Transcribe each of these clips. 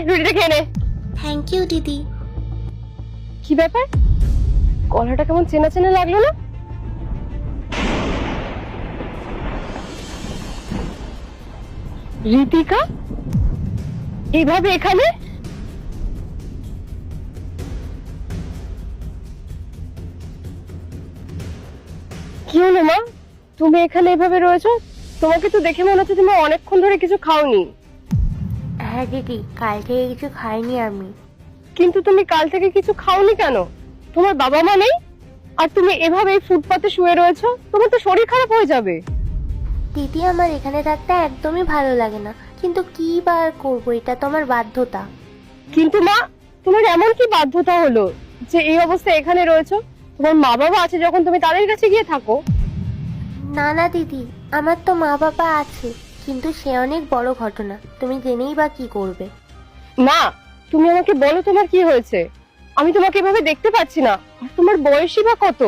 রুটিটা খেয়ে নে। থ্যাংক ইউ দিদি। কি ব্যাপার, গলাটা কেমন চেনা চেনা লাগলো না? ঋতিকা এভাবে এখানে? কি হলো মা, তুমি এখানে এভাবে রয়েছো? তোমাকে তো দেখে মনে হচ্ছে তুমি অনেকক্ষণ ধরে কিছু খাওনি। হ্যাঁ দিদি, কাল থেকে কিছু খাইনি আমি। কিন্তু তুমি কাল থেকে কিছু খাওনি কেন? তোমার বাবা মা নেই আর তুমি এভাবে এই ফুটপাতে শুয়ে রয়েছো, তোমার তো শরীর খারাপ হয়ে যাবে। দিদি, আমার এখানে থাকতে একদমই ভালো লাগে না, কিন্তু কি বার করবো, এটা তো আমার বাধ্যতা। কিন্তু মা, তোমার এমন কি বাধ্যতা হলো যে এই অবস্থায় এখানে রয়েছো? তোমার মা বাবা আছে যখন তুমি তাদের কাছে গিয়ে থাকো। না না দিদি, আমার তো মা বাবা আছে, কিন্তু সে অনেক বড় ঘটনা, তুমি জেনেই বা কি করবে। না, তুমি আমাকে বলো তোমার কি হয়েছে। আমি তোমাকে এভাবে দেখতে পাচ্ছি না, আর তোমার বয়সই বা কত?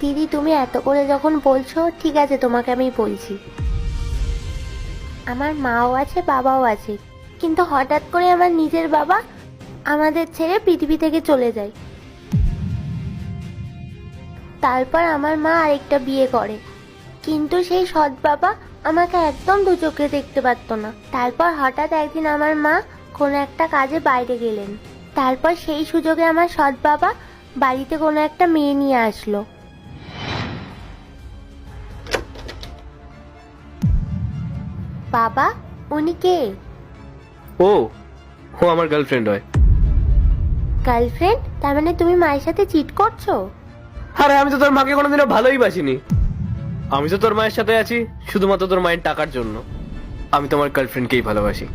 দিদি, তুমি এত করে যখন বলছো, ঠিক আছে তোমাকে আমি বলছি। আমার মাও আছে, বাবাও আছে, কিন্তু হঠাৎ করে আমার নিজের বাবা আমাদের ছেড়ে পৃথিবী থেকে চলে যায়। তারপর আমার মা আরেকটা বিয়ে করে, কিন্তু সেই সৎ বাবা আমাকে একদম দু চোখে দেখতে পারতো না। তারপর হঠাৎ একদিন আমার মা কোনো একটা কাজে বাইরে গেলেন, তারপর সেই সুযোগে আমার সৎ বাবা বাড়িতে কোনো একটা মেয়ে নিয়ে আসলো। বাবা, উনি কে? ও ও আমার গার্লফ্রেন্ড হয়। গার্লফ্রেন্ড? তার মানে তুমি মায়ের সাথে চিট করছো? আরে আমি তো তোর মাকে কোনোদিনও ভালোই বাসিনি। আমি তো তোর মায়ের সাথে আছি শুধুমাত্র তোর মায়ের টাকার জন্য। আমি তোমার গার্লফ্রেন্ডকেই ভালোবাসি।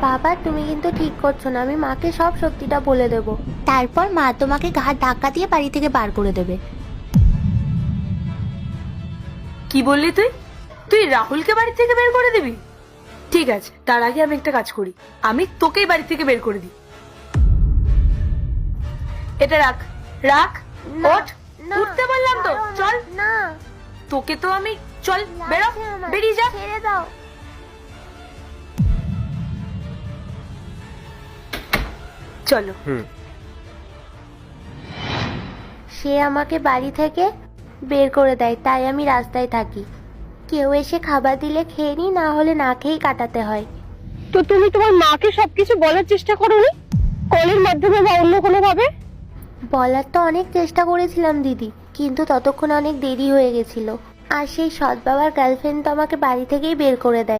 বাবা, তুমি কিন্তু ঠিক করছো না, আমি মাকে সব সত্যিটা বলে দেব, তারপর মা তোমাকে ঘাট ধাক্কা দিয়ে বাড়ি থেকে বার করে দেবে। কি বললি তুই? তুই রাহুলকে বাড়ি থেকে বের করে দিবি? ঠিক আছে, তার আগে আমি একটা কাজ করি, আমি তোকেই বাড়ি থেকে বের করে দিই। এটা রাখ, রাখ, না, ওঠ, না, উঠতে বললাম তো, ছাড়ো না, চল। না, তোকে তো আমি, চল বেরো, লাগছে আমার, বেরিয়ে যা। ছেড়ে দাও। চলো। সে আমাকে বাড়ি থেকে বের করে দেয়, তাই আমি রাস্তায় থাকি। কেউ এসে খাবার দিলে খেয়ে নি, না হলে না খেয়েই কাটাতে হয়। তো তুমি তোমার মাকে সবকিছু বলার চেষ্টা করোনি? কলের মাধ্যমে বা অন্য কোনো ভাবে? বলার তো অনেক চেষ্টা করেছিলাম দিদি, কিন্তু ততক্ষণ অনেক দেরি হয়ে গেছিল। আর সেই সৎ বাবার গার্লফ্রেন্ড তো আমাকে বাড়ি থেকেই বের করে দেয়।